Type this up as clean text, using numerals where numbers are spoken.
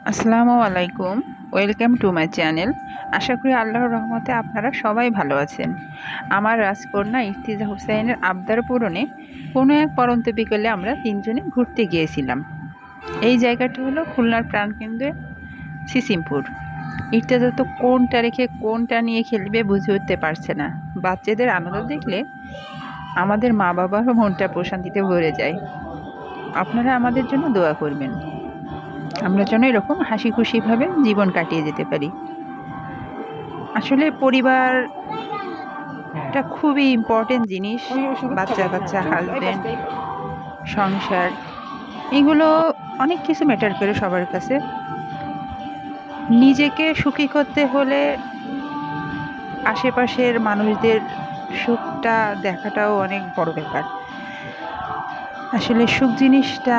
আসসালামু আলাইকুম। Welcome to my channel. আশা করি আল্লাহর রহমতে আপনারা সবাই ভালো আছেন। আমার রাজকন্যা ইফতিজা হুসাইনের আবদার পূরণে কোনো এক পড়ন্ত বিকেলে আমরা তিনজনে ঘুরতে গিয়েছিলাম। এই জায়গাটা হলো খুলনার প্রাণকেন্দ্রে সিসিমপুর। ইফতিজা তো কোনটা রেখে কোনটা নিয়ে খেলবে বুঝে উঠতে পারছে না। বাচ্চাদের আনন্দ দেখলে আমাদের মা বাবারও মনটা প্রশান্তিতে ভরে যায়। আপনারা আমাদের জন্য দোয়া করবেন, আমরা যেন এরকম হাসি খুশিভাবে জীবন কাটিয়ে যেতে পারি। আসলে পরিবারটা খুবই ইম্পর্টেন্ট জিনিস। বাচ্চা কাচ্চা, হাজবেন্ড, সংসার, এগুলো অনেক কিছু ম্যাটার করে সবার কাছে। নিজেকে সুখী করতে হলে আশেপাশের মানুষদের সুখটা দেখাটাও অনেক বড় ব্যাপার। আসলে সুখ জিনিসটা